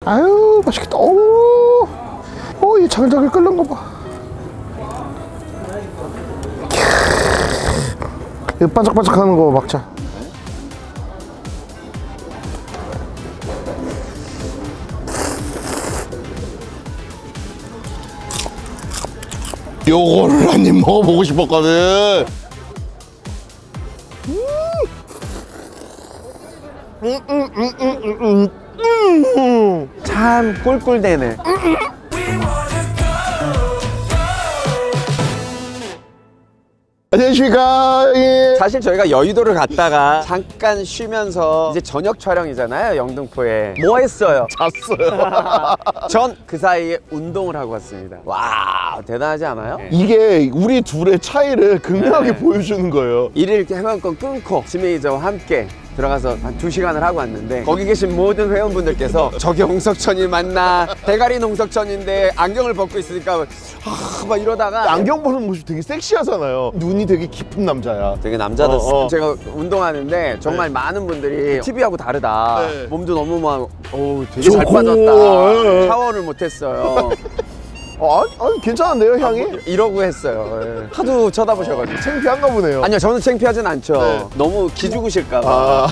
아유 맛있겠다. 이 자글자글 끓는 거 봐. 이 반짝반짝하는 거 막자. 요거를 한 입 먹어보고 싶었거든. 참 꿀꿀대네. 안녕하십니까. 예. 사실 저희가 여의도를 갔다가 잠깐 쉬면서 이제 저녁 촬영이잖아요. 영등포에 뭐 했어요? 잤어요. 전 그 사이에 운동을 하고 왔습니다. 와 대단하지 않아요? 이게 우리 둘의 차이를 극명하게 네. 보여주는 거예요. 일일 회원권 끊고 지메이저와 함께 들어가서 한 2시간을 하고 왔는데 거기 계신 모든 회원분들께서 저게 홍석천이 맞나? 대가리 홍석천인데 안경을 벗고 있으니까 막 이러다가 안경 벗은 모습 되게 섹시하잖아요. 눈이 되게 깊은 남자야. 되게 남자다. 제가 운동하는데 정말 많은 분들이 TV하고 다르다. 네. 몸도 너무 막 되게 잘 좋고. 빠졌다. 네. 샤워를 못했어요. 아니 괜찮은데요 향이? 이러고 했어요. 예. 하도 쳐다보셔가지고. 창피한가 보네요. 아니요, 저는 창피하진 않죠. 네. 너무 기죽으실까봐. 아.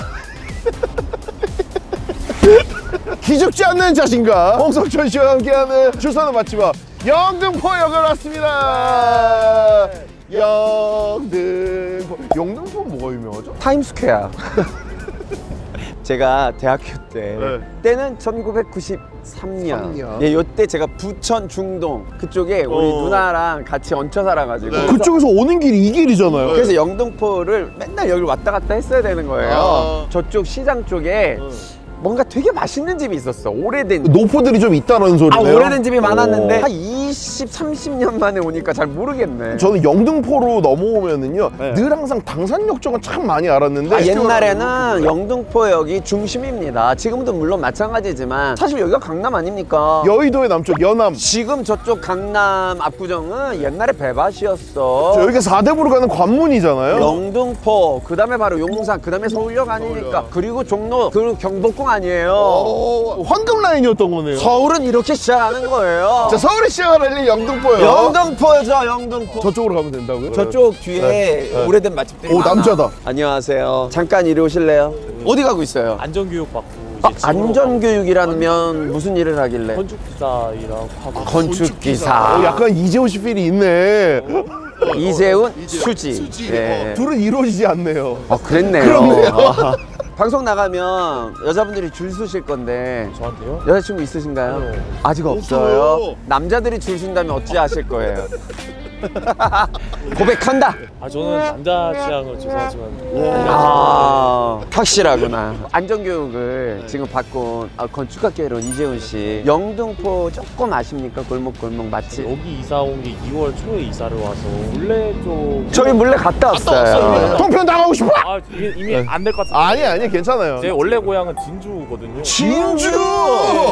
기죽지 않는 자신감. 홍석천 씨와 함께하는 출산을 마치마 영등포역을 왔습니다. 영등포 뭐가 유명하죠? 타임스퀘어. 제가 대학교 때 때는 1993년. 예, 요때 제가 부천 중동 그쪽에 우리 누나랑 같이 얹혀 살아가지고 그쪽에서 오는 길이 이 길이잖아요. 그래서 영등포를 맨날 여기를 왔다 갔다 했어야 되는 거예요. 저쪽 시장 쪽에 뭔가 되게 맛있는 집이 있었어. 오래된 노포들이 좀 있다는 소리네요. 오래된 집이 많았는데 한 20, 30년 만에 오니까 잘 모르겠네. 저는 영등포로 넘어오면은요 늘 항상 당산역 쪽은 참 많이 알았는데 옛날에는 영등포역이 중심입니다. 지금도 물론 마찬가지지만 사실 여기가 강남 아닙니까? 여의도의 남쪽 연암. 지금 저쪽 강남 압구정은 옛날에 배밭이었어. 여기가 4대부로 가는 관문이잖아요. 영등포, 그 다음에 바로 용산, 그 다음에 서울역 아니니까. 그리고 종로, 그리고 경복궁 아니에요. 황금 라인이었던 거네요. 서울은 이렇게 시작하는 거예요. 자, 서울이 시작하는 영등포요. 영등포죠, 영등포. 저쪽으로 가면 된다고요? 저쪽 뒤에 오래된 맛집들이 오, 많아. 남자다. 안녕하세요. 잠깐 이리 오실래요? 어디 가고 있어요? 안전교육 받고 이제 안전교육이라면 무슨 일을 하길래? 건축기사이라고 하고 건축기사. 약간 이재호 씨 필이 있네. 이재훈, 수지. 네. 둘은 이루어지지 않네요. 그랬네요. 그렇네요. 방송 나가면 여자분들이 줄 서실 건데 저한테요? 여자친구 있으신가요? 네. 아직 없어요. 남자들이 줄 선다면 어찌 하실 거예요? 고백한다. 저는 남자 취향은 죄송하지만 확실하구나. 안전교육을 지금 받고 건축학개론 이재훈 씨. 영등포 조금 아십니까? 골목골목 맛집. 여기 이사 온 게 2월 초에 이사를 와서 원래 좀 저희 몰래 갔다 왔어요. 통편 당하고 싶어? 이미 안 될 것 같아요. 아니 괜찮아요. 제 원래 고향은 진주거든요.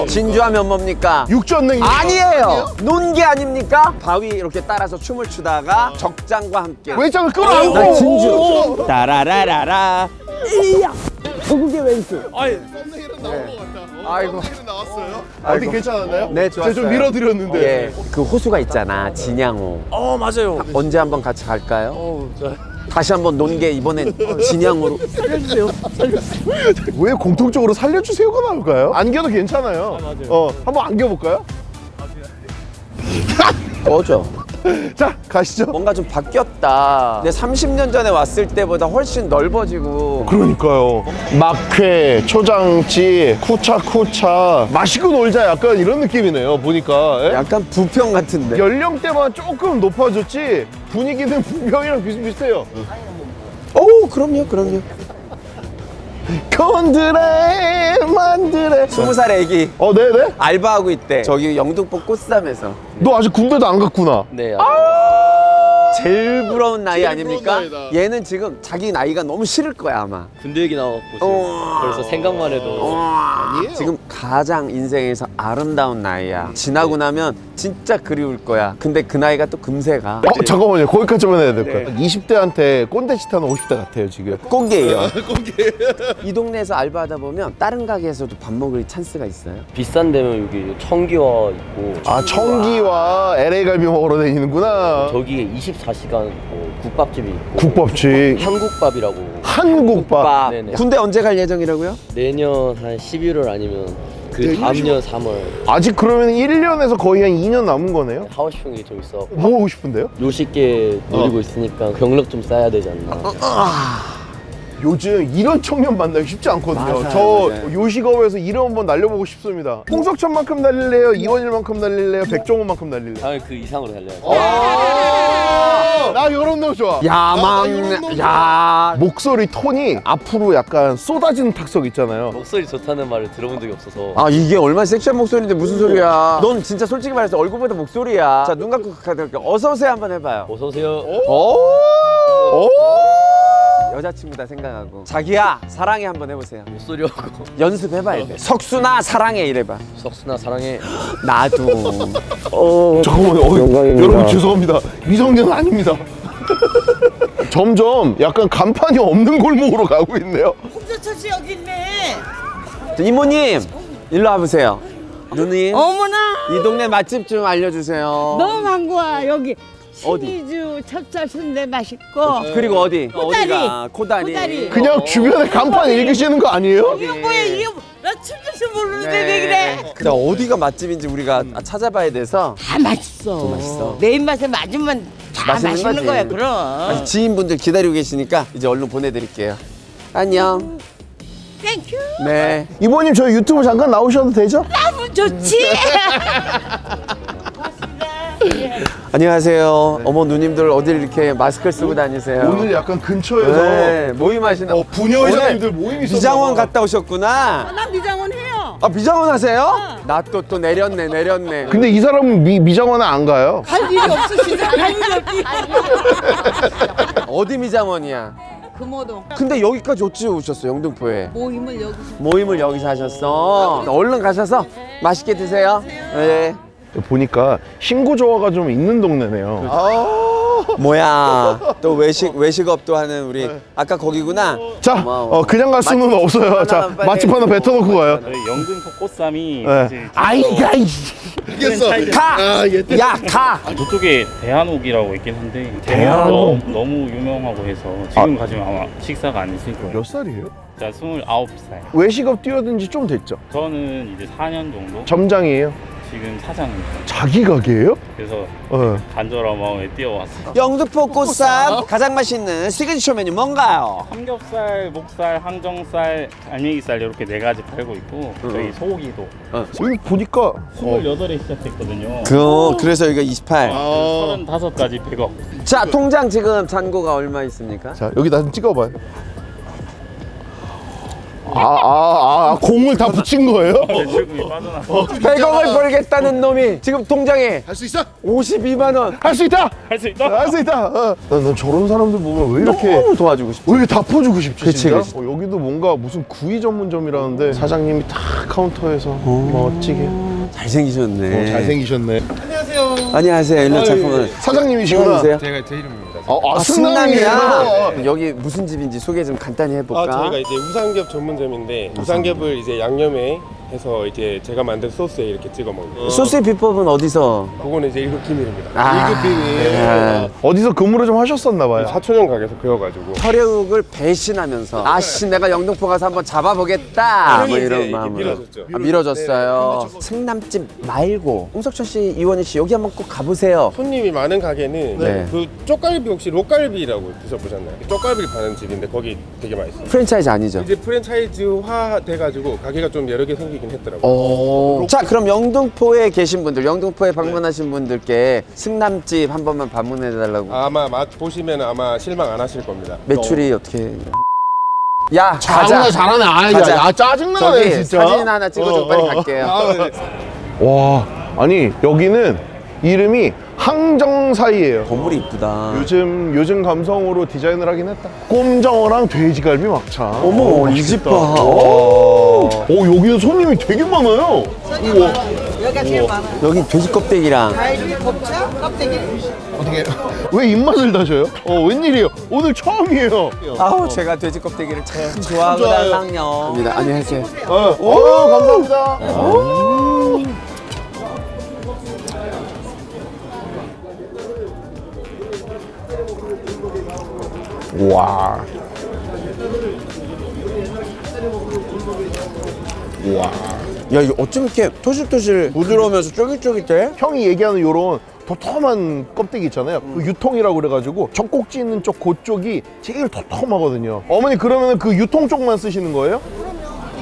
진주하면 뭡니까? 육전냉이. 아니에요. 논게 아닙니까? 바위 이렇게 따라서 춤을 추다가 적장과 함께 외장을 끌어안고. 나 진주. 따라라라라. 이야. 소국의 왼수. 썸네일은 나온 것 같다. 아이고. 나왔어요. 아이고. 어떻게 괜찮았나요? 네, 좋았어요. 제가 좀 밀어드렸는데. 예. 그 호수가 있잖아. 진양호. 맞아요. 언제 한번 같이 갈까요? 저 다시 한번 논게 이번엔 진양호로. 살려주세요. 왜 공통적으로 살려주세요가 나올까요? 안겨도 괜찮아요. 맞아요. 한번 안겨볼까요? 꺼져. 자, 가시죠. 뭔가 좀 바뀌었다. 근데 30년 전에 왔을 때보다 훨씬 넓어지고. 그러니까요. 막회, 초장집, 쿠차 마시고 놀자 약간 이런 느낌이네요. 보니까. 예? 약간 부평 같은데. 연령대만 조금 높아졌지 분위기는 부평이랑 비슷비슷해요. 오, 그럼요. 건드레 만드레. 20살 애기 네네. 알바하고 있대. 저기 영등포 꽃쌈에서. 너 아직 군대도 안 갔구나. 네. 제일 부러운 나이 제일 아닙니까? 부러운 나이다. 얘는 지금 자기 나이가 너무 싫을 거야 아마. 군대 얘기 나왔고 지금 벌써 생각만 해도 아니에요. 지금 가장 인생에서 아름다운 나이야. 지나고 나면 진짜 그리울 거야. 근데 그 나이가 또 금세 가. 잠깐만요. 거기까지만 해야 될 거야. 20대한테 꼰대 짓 하는 50대 같아요 지금. 꽁개예요. 이 동네에서 알바하다 보면 다른 가게에서도 밥 먹을 찬스가 있어요. 비싼 데면 여기 청기와 있고 아 청기와 LA 갈비 먹으러 다니는구나. 저기에 24시간 뭐 국밥집이 있고 국밥집. 한국밥이라고 한국밥. 네네. 군대 언제 갈 예정이라고요? 내년 한 11월 아니면 그 다음 년 3월 아직 그러면 1년에서 거의 한 2년 남은 거네요? 하고 싶은 게 좀 있어. 뭐 하고 싶은데요? 요식계 노리고 있으니까 경력 좀 쌓아야 되지 않나. 요즘 이런 청년 만나기 쉽지 않거든요. 맞아요, 저 맞아요. 요식업에서 이름 한번 날려보고 싶습니다. 홍석천만큼 날릴래요? 이원일만큼 날릴래요? 백종원만큼 날릴래요? 당연히 그 이상으로 달려야지. 나 이런 놈 좋아. 야망, 야. 목소리 톤이 앞으로 약간 쏟아지는 탁석 있잖아요. 목소리 좋다는 말을 들어본 적이 없어서. 아 이게 얼마나 섹시한 목소리인데 무슨 소리야. 넌 진짜 솔직히 말해서 얼굴보다 목소리야. 자 눈 감고 가볼게요. 어서 오세요 한번 해봐요. 어서 오세요. 오! 여자친구다 생각하고 자기야 사랑해 한번 해보세요. 목소리하고 연습해봐야 돼. 석순아 사랑해 이래봐. 석순아 사랑해. 나도. 잠깐만요. 영광입니다. 여러분 죄송합니다. 미성년은 아닙니다. 점점 약간 간판이 없는 골목으로 가고 있네요. 홍조철 씨 여기 있네. 이모님 일로 와보세요. 누님 어머나. 이 동네 맛집 좀 알려주세요. 너무 반가워. 여기 어디? 신이주 찹쌀 순대 맛있고. 그리고 어디? 코다리. 어디가? 코다리. 코다리. 그냥 주변에 간판 읽으시는 거 아니에요? 이거 뭐야 이게 나 춤줄 모르는데 네. 왜 그래? 근데 어디가 맛집인지 우리가 찾아봐야 돼서. 다 맛있어. 맛있어. 내 입맛에 맞으면 다 맛있는 맛있는 거지. 거야 그럼. 지인분들 기다리고 계시니까 이제 얼른 보내드릴게요. 안녕. 땡큐. 네. 이모님 저희 유튜브 잠깐 나오셔도 되죠? 너무 좋지. 안녕하세요. 어머 누님들 어딜 이렇게 마스크를 쓰고 다니세요? 오늘 약간 근처에서 네, 모임하시는. 부녀 회장님들 오늘 모임이 있었나 미장원 봐. 갔다 오셨구나. 나 미장원 해요. 아 미장원 하세요? 나 또 내렸네. 근데 이 사람은 미장원에 안 가요. 갈 일이 없으시죠? 갈 일이 없지. 어디 미장원이야? 금호동. 근데 여기까지 어찌 오셨어 영등포에? 모임을 여기서. 모임을 여기서 하셨어. 얼른 가셔서 맛있게 드세요. 네. 보니까 신고조화가 좀 있는 동네네요. 뭐야? 또 외식업도 하는 우리 아까 거기구나. 자, 고마워. 그냥 갈 수는 맛집 없어요. 하나 자, 빨리. 맛집 하나 뱉어놓고 가요. 저희 영등포 꽃쌈이 네. 이제 아이가 이겼어. 가! 야 가! 저쪽에 대한옥이라고 있긴 한데 대한옥? 너무 유명하고 해서 지금 가시면 아마 식사가 안 되실 거예요. 몇 살이에요? 제가 29살. 외식업 뛰어든 지 좀 됐죠? 저는 이제 4년 정도 점장이에요? 지금 사장입니다. 자기 가게예요? 그래서 어. 간절한 마음에 뛰어왔어요. 영등포 꽃쌈 가장 맛있는 시그니처 메뉴 뭔가요? 삼겹살, 목살, 항정살, 알맹이살 이렇게 4가지 팔고 있고 저희 소고기도 여기 보니까 28에 시작했거든요. 그래서 여기가 28. 35까지 100억. 자 통장 지금 잔고가 얼마 있습니까? 자 여기다 좀 찍어봐요. 공을 다 붙인 거예요? 대출금이 빠져나서 100억을 벌겠다는 놈이 지금 통장에 할 수 있어? 52만 원. 할 수 있다! 할 수 있다. 할 수 있다! 난 저런 사람들 보면 왜 이렇게 너무 도와주고 싶어. 왜 이렇게 다 퍼주고 싶지 그치, 진짜? 그치. 여기도 뭔가 무슨 구이 전문점이라는데 사장님이 다 카운터에서 멋지게 잘생기셨네. 잘생기셨네. 안녕하세요. 일로 잠깐만. 사장님이시구나. 성함이세요? 제가 제 이름입니다. 승남이야. 여기 무슨 집인지 소개 좀 간단히 해볼까? 저희가 이제 우삼겹 전문점인데 우삼겹을 이제 양념에 해서 이제 제가 만든 소스에 이렇게 찍어 먹는. 소스의 비법은 어디서? 그거는 이제 일급 기밀입니다. 네. 어디서 근무를 좀 하셨었나 봐요. 사촌형 가게에서 배워가지고. 혈육을 배신하면서 아씨 내가 영등포 가서 한번 잡아보겠다 뭐 형이 이제 이런 이렇게 마음으로 밀어줬죠. 밀어줬어요. 승남집 말고 홍석천 씨, 이원희 씨 여기 한번 꼭 가보세요. 손님이 많은 가게는 네. 그 쪽갈비 혹시 록갈비라고 드셔보셨나요? 쪽갈비를 파는 집인데 거기 되게 맛있어요. 프랜차이즈 아니죠? 이제 프랜차이즈화 돼가지고 가게가 좀 여러 개 생기긴 했더라고요. 자 그럼 영등포에 계신 분들, 영등포에 방문하신 분들께 승남집 한 번만 방문해달라고. 아마 맛 보시면 아마 실망 안 하실 겁니다. 매출이 어떻게? 야 잘하네, 잘하네. 가자. 짜증나네 저기 진짜. 사진 하나 찍어줘. 빨리 갈게요. 와, 아니 여기는 이름이 항정 막창 사이예요. 건물이 이쁘다. 요즘 감성으로 디자인을 하긴 했다. 꼼장어랑 돼지갈비 막창. 어머, 이 집 봐. 오, 여기는 손님이 되게 많아요. 우와. 여기가 제일 많아요. 여기 돼지 껍데기랑 갈비, 곱창, 껍데기. 어떻게 왜 입맛을 다셔요? 웬일이에요? 오늘 처음이에요. 아우 제가 돼지 껍데기를 참 좋아하거든요. 안녕하세요. 감사합니다. 와. 와. 야 이거 어쩜 이렇게 토실토실 부드러우면서 쫄깃쫄깃해? 형이 얘기하는 요런 도톰한 껍데기 있잖아요. 그 유통이라고 그래가지고 젖꼭지 있는 쪽 그쪽이 제일 도톰하거든요. 어머니 그러면 그 유통 쪽만 쓰시는 거예요?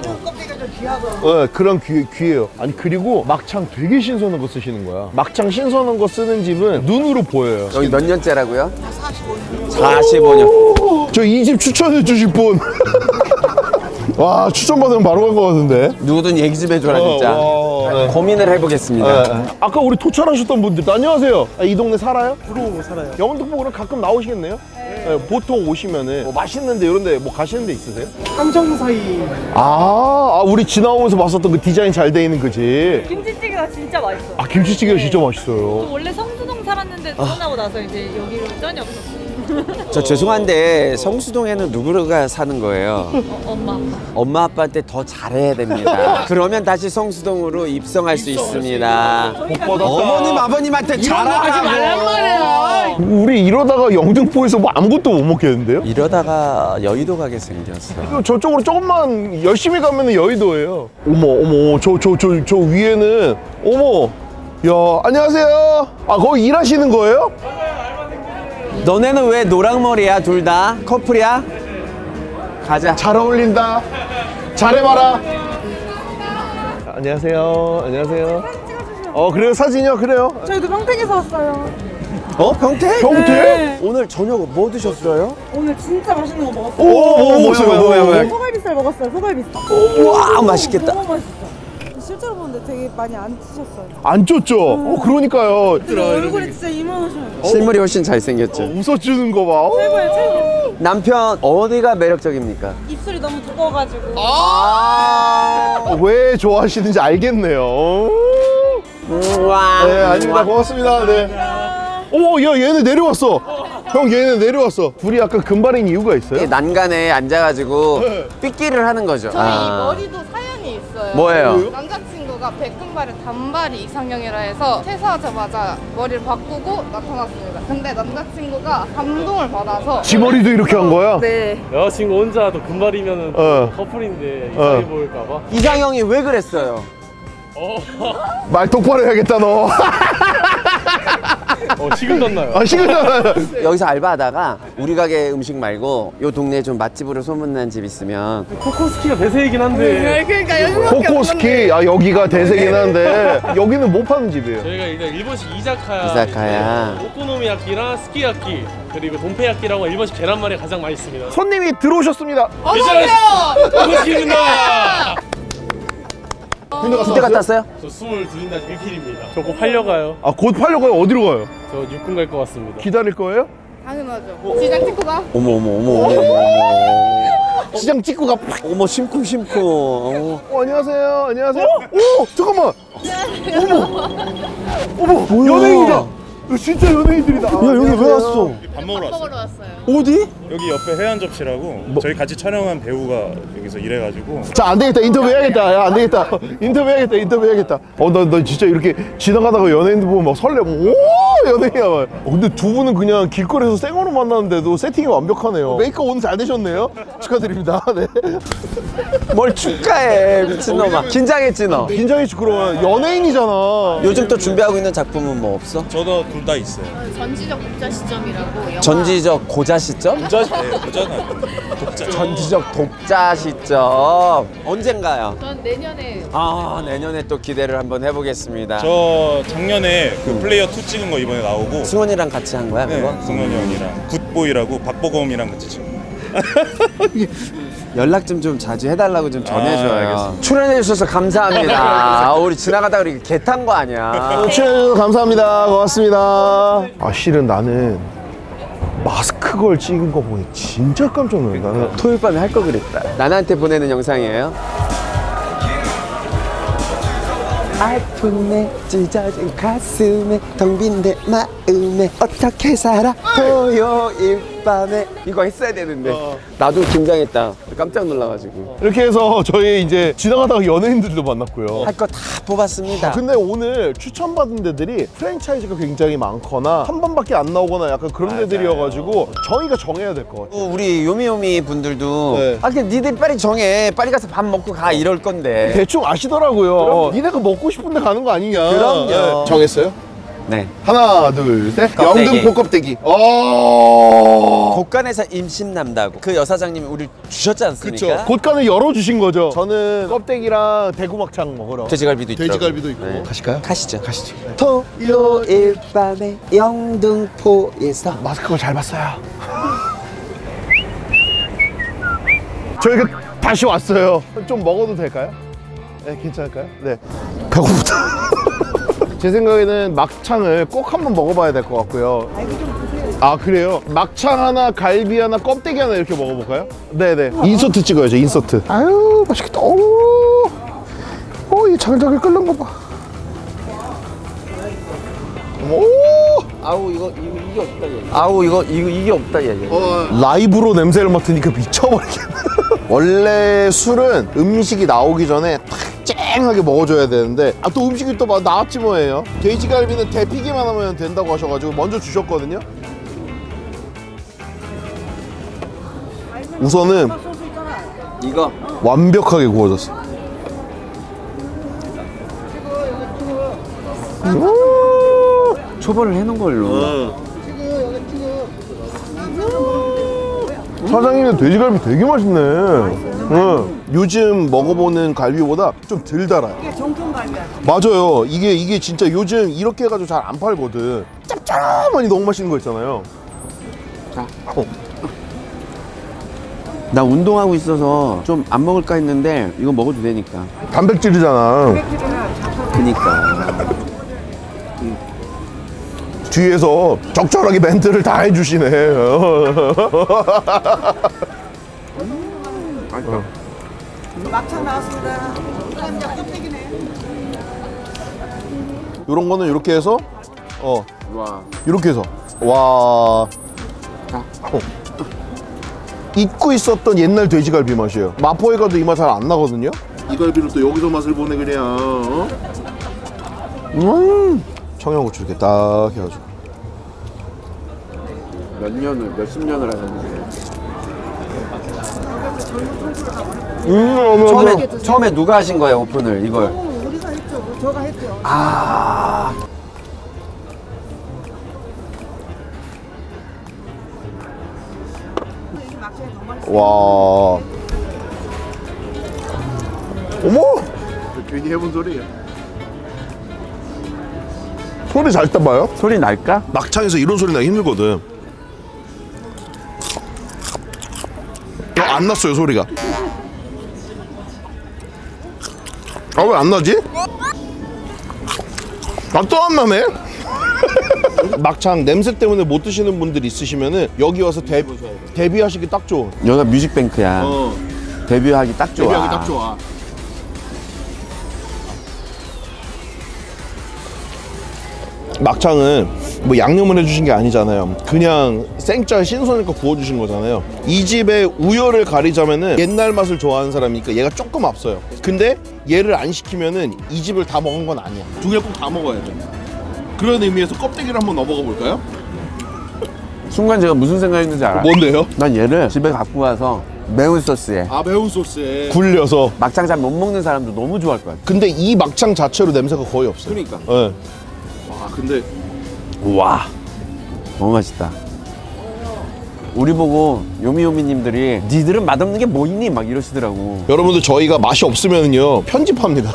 이런 껍데기가 좀 귀하더라고요. 네, 그런 귀해요. 아니 그리고 막창 되게 신선한 거 쓰시는 거야. 막창 신선한 거 쓰는 집은 눈으로 보여요. 여기 몇 년째라고요? 45년. 저 이 집 추천해 주실 분. 와, 추천받으면 바로 갈 것 같은데. 누구든 얘기 좀 해줘라 진짜. 네. 고민을 해보겠습니다. 네. 아까 우리 도착하셨던 분들 안녕하세요. 이 동네 살아요? 주로 살아요. 영등포구는 가끔 나오시겠네요? 네, 보통 오시면은 뭐 맛있는데 이런데 뭐 가시는 데 있으세요? 함정 사이. 우리 지나오면서 봤었던 그 디자인 잘 돼 있는 그 집. 김치찌개가 진짜 맛있어요. 김치찌개가 진짜 맛있어요. 원래 성수동 살았는데 떠나고 나서 이제 여기로 쩐이 없었어요. 저 죄송한데 성수동에는 누구가 사는 거예요? 엄마. 엄마 아빠한테 더 잘해야 됩니다. 그러면 다시 성수동으로 입성할 수 있습니다. 어머님 아버님한테 잘하지 말란 말이에요. 우리 이러다가 영등포에서 뭐 아무것도 못 먹겠는데요? 이러다가 여의도 가게 생겼어. 저쪽으로 조금만 열심히 가면은 여의도예요. 어머, 저 위에는 어머, 야, 안녕하세요. 거기 일하시는 거예요? 너네는 왜 노랑머리야 둘 다? 커플이야? 가자. 잘 어울린다. 잘해봐라. 안녕하세요. 그래요? 사진이요? 그래요? 저희도 평택에서 왔어요. 평택? 평택? 오늘 저녁 뭐 드셨어요? 오늘 진짜 맛있는 거 먹었어요. 뭐야? 소갈비살 먹었어요. 소갈비살. 우와 맛있겠다. 너무 맛있어. 실제로 보는데 되게 많이 안 찌셨어요. 안 쪘죠? 그러니까요. 얼굴이 진짜 이만하셔요. 실물이 훨씬 잘생겼죠. 웃어주는 거 봐. 최고예요, 최고. 남편 어디가 매력적입니까? 입술이 너무 두꺼워가지고. 왜 좋아하시는지 알겠네요. 우와. 네, 아닙니다. 고맙습니다. 네. 야, 얘네 내려왔어. 형, 얘네 내려왔어. 둘이 약간 금발인 이유가 있어요? 난간에 앉아가지고 삐끼를 하는 거죠. 저희 머리도 사연이 있어요. 뭐예요? 남자친구가 백금발에 단발이 이상형이라 해서 퇴사하자마자 머리를 바꾸고 나타났습니다. 근데 남자친구가 감동을 받아서 지 머리도 이렇게 한 거야? 네. 여자친구 혼자도 금발이면은 커플인데 이상해 보일까봐. 이상형이 왜 그랬어요? 말 똑바로 해야겠다, 너. 식은 떴나요? 식은잖아. 여기서 알바하다가 우리 가게 음식 말고 요 동네에 좀 맛집으로 소문난 집 있으면 코코스키가 대세이긴 한데 그러니까 여기밖에 코코스키, 여기가 대세긴 한데, 여기는 못 파는 집이에요. 저희가 일단 일본식 이자카야, 이자카야. 오코노미야끼랑 스키야끼 그리고 돈페야끼라고 일본식 계란말이 가장 맛있습니다. 손님이 들어오셨습니다. 고맙습니다. 군대 갔다 왔어요? 저 22인다 1킬입니다. 저 곧 팔려가요. 곧 팔려고요? 어디로 가요? 저 육군 갈 것 같습니다. 기다릴 거예요? 당연하죠. 시장 찍고 가. 어머. 시장 찍고 가. 어머 심쿵. 안녕하세요. 잠깐만. 어머, 연예인이다. 진짜 연예인들이다. 야, 여기 왜 왔어? 밥 먹으러 왔어요. 먹으러 왔어요. 어디? 여기 옆에 회원 접시라고 저희 같이 촬영한 배우가 여기서 일해가지고 자, 안 되겠다. 인터뷰 해야겠다. 야, 안 되겠다. 인터뷰 해야겠다. 너 진짜 이렇게 지나가다가 연예인들 보면 막 설레고, 오, 연예인이야. 근데 두 분은 그냥 길거리에서 생으로 만났는데도 세팅이 완벽하네요. 메이크업 오늘 잘 되셨네요. 축하드립니다. 네. 뭘 축하해 미친놈아. 긴장했지 너? 긴장했지, 그럼. 연예인이잖아. 요즘 또 준비하고 있는 작품은 뭐 없어? 저도 둘 다 있어요. 전지적 독자 시점이라고 영화. 전지적 고자 시점? 보잖아. 독자. 전지적 독자 시점 언젠가요? 전 내년에 내년에 또 기대를 한번 해보겠습니다. 저 작년에 그 플레이어 2 찍은 거 이번에 나오고. 승원이랑 같이 한 거야 네, 그거? 승원이 형이랑 굿보이라고 박보검이랑 같이 찍은 거. 연락 좀 자주 해달라고 좀 전해줘요. 출연해주셔서 감사합니다. 우리 지나가다가 이렇게 개 탄 거 아니야. 출연해주셔서 감사합니다. 고맙습니다. 아, 실은 나는 마스크 걸 찍은 거 보니 진짜 깜짝 놀랐다. 나는 토요일 밤에 할 거 그랬다. 나나한테 보내는 영상이에요. 아픔에 찢어진 가슴에 텅 빈 내 마음에 어떻게 살아 토요일 밤에 이거 했어야 되는데 나도 긴장했다. 깜짝 놀라가지고. 이렇게 해서 저희 이제 지나가다가 연예인들도 만났고요. 할 거 다 뽑았습니다. 근데 오늘 추천받은 데들이 프랜차이즈가 굉장히 많거나 한 번밖에 안 나오거나 약간 그런 데들이어가지고 저희가 정해야 될 것 같아요. 우리 요미요미 분들도 네. 그냥 니들 빨리 정해. 빨리 가서 밥 먹고 가 이럴 건데. 대충 아시더라고요. 니네가 먹고 싶은 데 가는 거 아니냐. 그럼요. 네. 정했어요? 네. 하나, 둘, 셋. 껍데기. 영등포 껍데기. 곳간에서 임신남다고 그 여사장님이 우리 주셨지 않습니까? 그쵸. 곳간을 열어주신 거죠. 저는 껍데기랑 대구막창 먹으러. 돼지갈비도 있더라고요. 돼지갈비도 있고. 네. 가실까요? 가시죠. 가시죠. 토요일 밤에 영등포에서 마스크를 잘 봤어요. 저희가 다시 왔어요. 좀 먹어도 될까요? 네, 괜찮을까요? 네. 배고프다. 제 생각에는 막창을 꼭 한번 먹어봐야 될 것 같고요. 아, 그래요? 막창 하나, 갈비 하나, 껍데기 하나 이렇게 먹어볼까요? 네네. 인서트 찍어야죠, 인서트. 아유, 맛있겠다. 오, 이 자글자글 끓는 거 봐. 오! 아우 이게 없다 얘. 아우 이게 없다 얘. 라이브로 냄새를 맡으니까 미쳐버리겠네. 원래 술은 음식이 나오기 전에 탁 쨍하게 먹어줘야 되는데 또 음식이 또 나왔지 뭐예요. 돼지갈비는 데피기만 하면 된다고 하셔가지고 먼저 주셨거든요. 우선은 이거 완벽하게 구워졌어. 초벌을 해놓은 걸로. 사장님은 돼지갈비 되게 맛있네. 요즘 먹어보는 갈비보다 좀 덜 달아요. 이게 정통 갈비야. 맞아요. 이게 진짜 요즘 이렇게 해가지고 잘 안 팔거든. 짭짤하니 너무 맛있는 거 있잖아요. 자. 나 운동하고 있어서 좀 안 먹을까 했는데 이거 먹어도 되니까. 단백질이잖아. 그니까. 뒤에서 적절하게 멘트를 다 해주시네. 막창 나왔습니다. 깜짝 껍데기네. 요런 거는 이렇게 해서 와. 이렇게 해서 와. 잊고 있었던 옛날 돼지갈비 맛이에요. 마포에 가도 이 맛 잘 안 나거든요. 이 갈비를 또 여기서 맛을 보내 그냥. 청양고추 이렇게 딱 해가지고. 몇십 년을 하셨는데. 처음에 누가 하신 거예요 오픈을 이걸? 우리가 했죠. 저가 했죠. 아. 와. 어머! 괜히 해본 소리야. 소리 잘 따봐요? 소리 날까? 막창에서 이런 소리 나기 힘들거든. 안 났어요 소리가. 아, 왜 안 나지? 또 안 나네? 막창 냄새 때문에 못 드시는 분들 있으시면은 여기 와서 데뷔하시기 딱 좋은. 여기가 뮤직뱅크야. 데뷔하기 딱 좋아. 데뷔하기 딱 좋아. 막창은 뭐 양념을 해주신 게 아니잖아요. 그냥 생짜 신선하니까 구워주신 거잖아요. 이 집의 우열을 가리자면은 옛날 맛을 좋아하는 사람이니까 얘가 조금 앞서요. 근데 얘를 안 시키면은 이 집을 다 먹은 건 아니야. 두 개를 꼭 다 먹어야 돼. 그런 의미에서 껍데기를 한번 넣어 먹어볼까요? 순간 제가 무슨 생각했는지 알아요? 뭔데요? 난 얘를 집에 갖고 가서 매운 소스에 아, 매운 소스에 굴려서. 막창 잘 못 먹는 사람도 너무 좋아할 것 같아. 근데 이 막창 자체로 냄새가 거의 없어요. 그러니까. 네. 와, 근데 우와 너무 맛있다. 우리 보고 요미요미님들이 니들은 맛없는 게 뭐 있니? 막 이러시더라고. 여러분들 저희가 맛이 없으면요 편집합니다.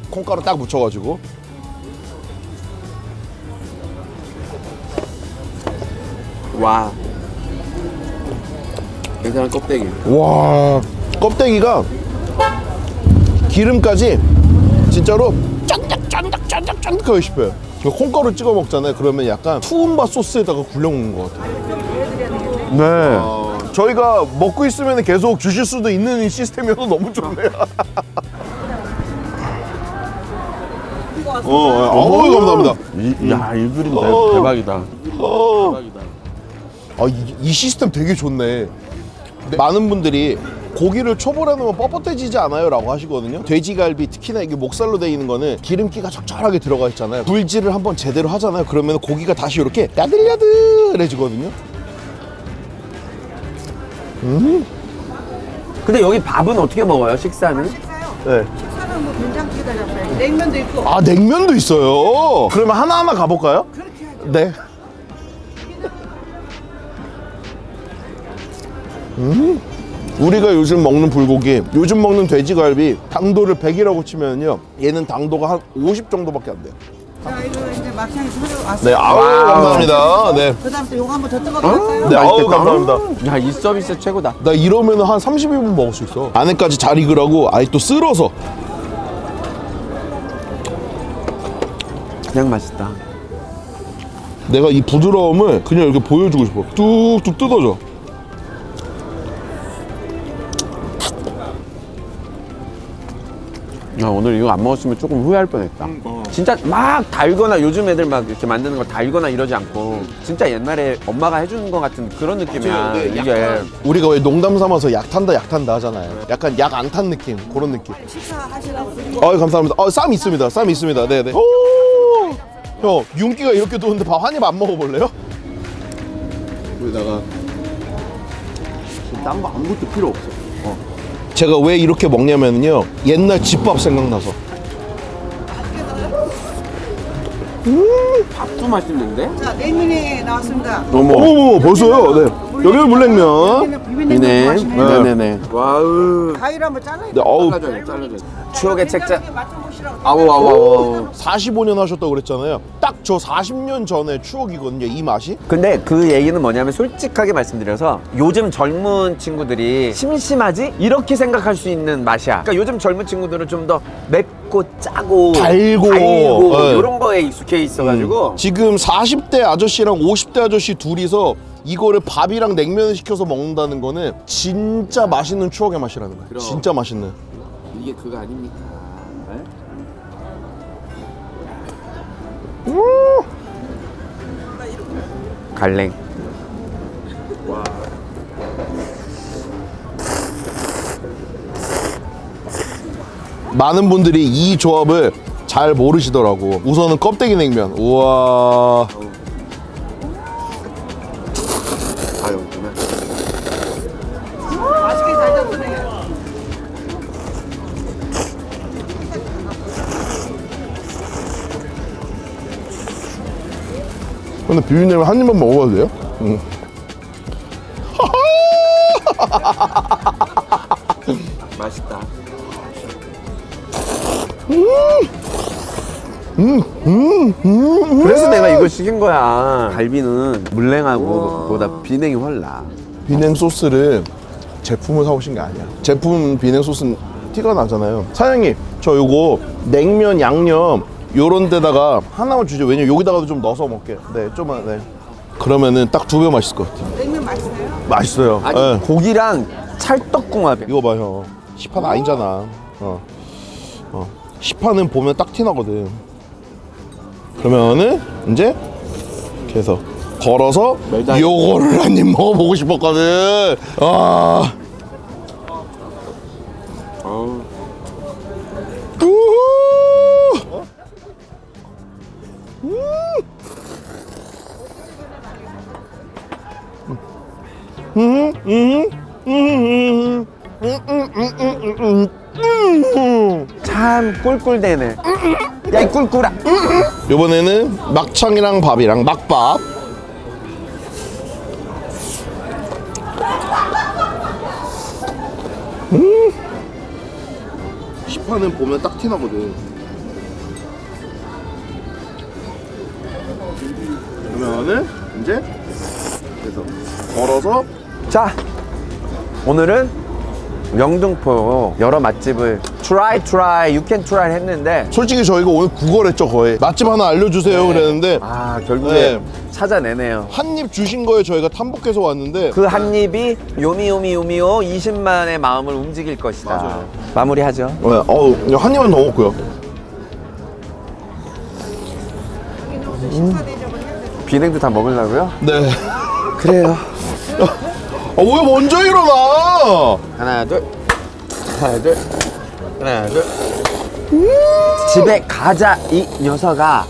콩가루 딱 묻혀가지고. 와 괜찮은 껍데기. 와, 껍데기가 기름까지 진짜로 쫀득쫀득쫀득쫀득하게 씹혀요. 콩가루 찍어 먹잖아요. 그러면 약간 투움바 소스에다가 굴려 먹는 것 같아요. 네. 저희가 먹고 있으면 계속 주실 수도 있는 이 시스템이어서 너무 좋네요. 감사합니다. 야, 이 그림 대박이다. 대박이다. 이 시스템 되게 좋네. 많은 분들이 고기를 초벌해 놓으면 뻣뻣해지지 않아요? 라고 하시거든요. 돼지갈비, 특히나 이게 목살로 되어 있는 거는 기름기가 적절하게 들어가 있잖아요. 불질을 한번 제대로 하잖아요. 그러면 고기가 다시 이렇게 야들야들해지거든요. 근데 여기 밥은 어떻게 먹어요? 식사는? 네. 식사는 뭐 된장찌개다 잡혀요. 냉면도 있고. 아, 냉면도 있어요. 그러면 하나하나 가볼까요? 그렇게 하죠. 네. 우리가 요즘 먹는 불고기, 요즘 먹는 돼지갈비 당도를 100이라고 치면요, 얘는 당도가 한 50 정도밖에 안 돼요. 자, 이거 이제 막창이 서려왔어요. 네, 아우 감사합니다. 네. 그 다음 또 요거 한번 더 뜨거울까요? 네, 아우 감사합니다. 야, 이 서비스 최고다. 나 이러면 한 32분 먹을 수 있어. 안에까지 잘 익으라고 아예 또 쓸어서. 그냥 맛있다. 내가 이 부드러움을 그냥 이렇게 보여주고 싶어. 뚝뚝 뜯어져. 야, 오늘 이거 안 먹었으면 조금 후회할 뻔했다. 진짜 막 달거나 요즘 애들 막 이렇게 만드는 거 달거나 이러지 않고 진짜 옛날에 엄마가 해주는 거 같은 그런 느낌이야. 이게 우리가 왜 농담 삼아서 약 탄다 하잖아요. 약간 약 안 탄 느낌, 그런 느낌. 식사하시라고. 감사합니다. 쌈 있습니다. 쌈 있습니다. 네네. 오! 형, 윤기가 이렇게 도는데 밥 한 입 안 먹어볼래요? 여기다가 딴 거 아무것도 필요 없어. 제가 왜 이렇게 먹냐면요, 옛날 집밥 생각나서. 밥도 맛있는데? 자, 냉면이 나왔습니다. 어머, 벌써요? 네. 여기는 물냉면. 비빔냉면 좋아하시네요. 네네네. 와우. 가위로 한번 잘라요. 네, 어우, 잘라줘. 추억의 책자. 맞춰보시라고. 아우. 45년 하셨다고 그랬잖아요. 딱 저 40년 전의 추억이거든요, 이 맛이. 근데 그 얘기는 뭐냐면 솔직하게 말씀드려서 요즘 젊은 친구들이 심심하지? 이렇게 생각할 수 있는 맛이야. 그러니까 요즘 젊은 친구들은 좀 더 맵고 짜고 달고 네. 이런 거에 익숙해 있어가지고 지금 40대 아저씨랑 50대 아저씨 둘이서 이거를 밥이랑 냉면을 시켜서 먹는다는 거는 진짜 맛있는 추억의 맛이라는 거예요. 그럼. 진짜 맛있는. 이게 그거 아닙니까? 네? 갈랭. 많은 분들이 이 조합을 잘 모르시더라고. 우선은 껍데기 냉면. 우와. 아유, 정말. 맛있게 잘 잡수네요. 근데 비빔냉면 한 입만 먹어봐도 돼요? 맛있다. 그래서 내가 이걸 시킨 거야. 갈비는 물냉하고 보다 비냉이 훨 나. 비냉 소스를 제품을 사오신 게 아니야. 제품 비냉 소스는 티가 나잖아요. 사장님, 저 요거 냉면 양념 요런 데다가 하나만 주죠. 왜냐면 여기다가도 좀 넣어서 먹게. 네, 좀만. 네. 그러면은 딱 2배 맛있을 것 같아요. 냉면 맛있어요? 맛있어요. 아니, 네. 고기랑 찰떡궁합이야. 이거 봐, 형. 시판 아니잖아. 시판은 보면 딱 티나거든. 그러면은 이제 이렇게 해서 걸어서 요거를 한 입 먹어보고 싶었거든. 아. 참 꿀꿀대네. 야, 이 꿀꿀아. 이번에는 막창이랑 밥이랑 막밥. 시판은 보면 딱 티나거든. 그러면은 이제 그래서 걸어서 자, 오늘은 영등포 여러 맛집을 try, you can try 했는데 솔직히 저희가 오늘 구걸했죠 거의. 맛집 하나 알려주세요 그랬는데 아 결국에 네. 찾아내네요. 한 입 주신 거에 저희가 탐복해서 왔는데 그 한 입이 요미요 20만의 마음을 움직일 것이다. 맞아요. 마무리하죠. 네, 한 입만 더 먹고요. 비냉도 다 먹으려고요? 네. 그래요. 왜 먼저 일어나? 하나 둘 하나 둘 집에 가자 이 녀석아.